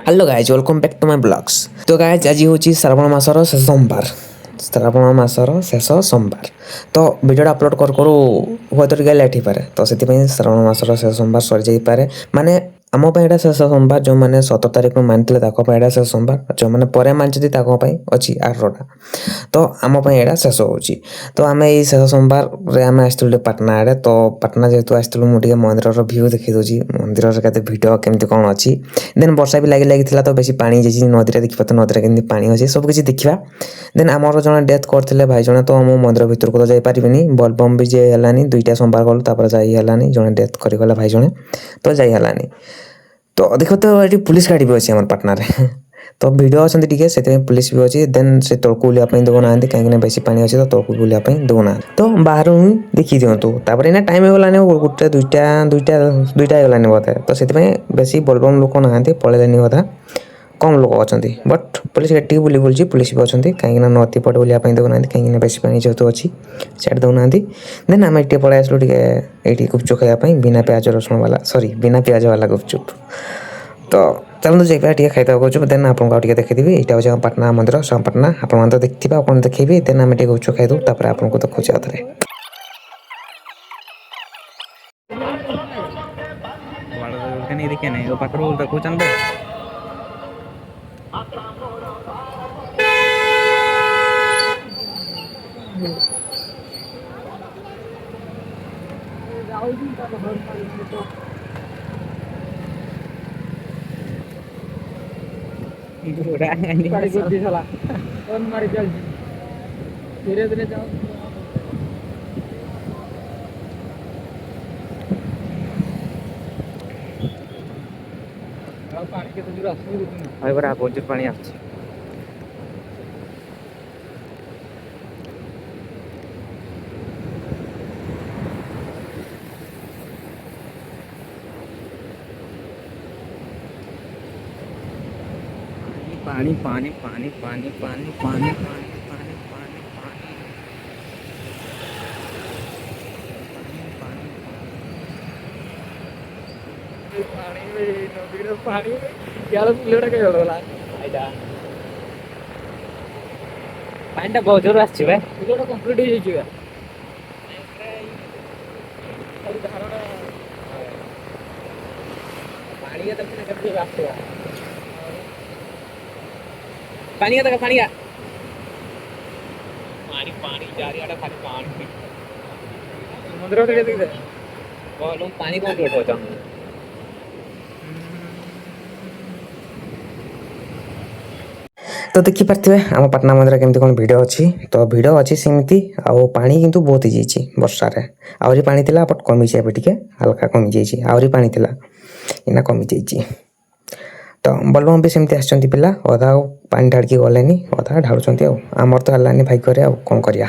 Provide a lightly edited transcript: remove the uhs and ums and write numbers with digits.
Hello guys welcome back to my blogs. तो guys आज हूँ श्रावण मासर शेष सोमवार। श्रावण मासर शेष सोमवार तो भिडियोटा अपलोड करू करू हुए तो टे लेट हो पाए। तो से श्रावण मासर शेष सोमवार सरी जापे। माने आम शेष सोमवार जो मैंने 17 तारिख में मानी शेष सोमवार जो मैंने पर मानी अच्छी 8टा तो आम यहाँ शेष हो। तो आम ये शेष सोमवार आम आसलु पाटना आड़े। तो पाटना जेहतु आसलु मुझे मंदिर भ्यू देखी दूसरी मंदिर के भिड केमती कौन अच्छी। देन वर्षा भी लगी तो बेसी पानी जाइए नदी देखिए तो नदी केमती पानी अच्छे सब किसी देखा। देन आमर जो डेथ करते भाई जन तो मो मंदिर भितर को तो जापारे बोलबम भी जे है 2टा सोमवार गलु तापर जाइलानी जड़े डेथ करगला भाई जड़े तो जाइलानी। तो देखो तो ये पुलिस गाड़ी भी अच्छी आम पाटना तो भिड़ अच्छा टे से पुलिस भी अच्छी। देन से तौक बुलापाई देना कहीं बेसी पानी अच्छे तो तौक बुलापाई देना तो बाहर ही देखी दिंतु। तापर टाइम होगलानी गोटे दुईटा होगलानी बोधे तो से बेसी बोलबम लोक ना पलैले बधा कम लोक अच्छा। बट पुलिस गाड़ी बुली बुलूँ पुलिस भी अच्छा कहीं नदी पटे बुलापाई देना कहीं बेसी पानी जेहतु अच्छी सीट देना। देन आम ये पलि आसलु ये गुपचुप खायापी बिना प्याज रसुण वाला सॉरी बिना प्याज वाला गुपचुप। तो चलते जाइए टे खाई गुपचुप। देन आपको देखी यहाँ हूँ पाटना मंदिर पाटना आप देखिए आपको देखी। देन आम गुपचुप खाईदू तापर आपको देखुचे आउे धीरे धीरे जाओ। बहुत पानी आस पानी पानी पानी पानी पानी पानी पानी पानी पानी पानी पानी बहुत जोर कंप्लीट पानी का पानी पानी पानी जा रही है खाली पानी मंदिर बोलो पानी कौन जोड़ पहुंचा। तो देखी पारे आम पाटना मंदिर केमती कौन भिड़ अच्छी। तो भिड़ अच्छी सेमती आउ पानी किंतु बहुत ही जाइए वर्षा आहरी पानी थिला बट कमी जाए टे हल्का कमी जाइए आहरी पानी थिला इना कमी जाइए। तो बोलबम भी सेमती आसछंती पिला अधा पानी ढाड़की गलेनी अधा ढाड़ुचंती आमर तो हलानी भाग्य रे कौन करिया।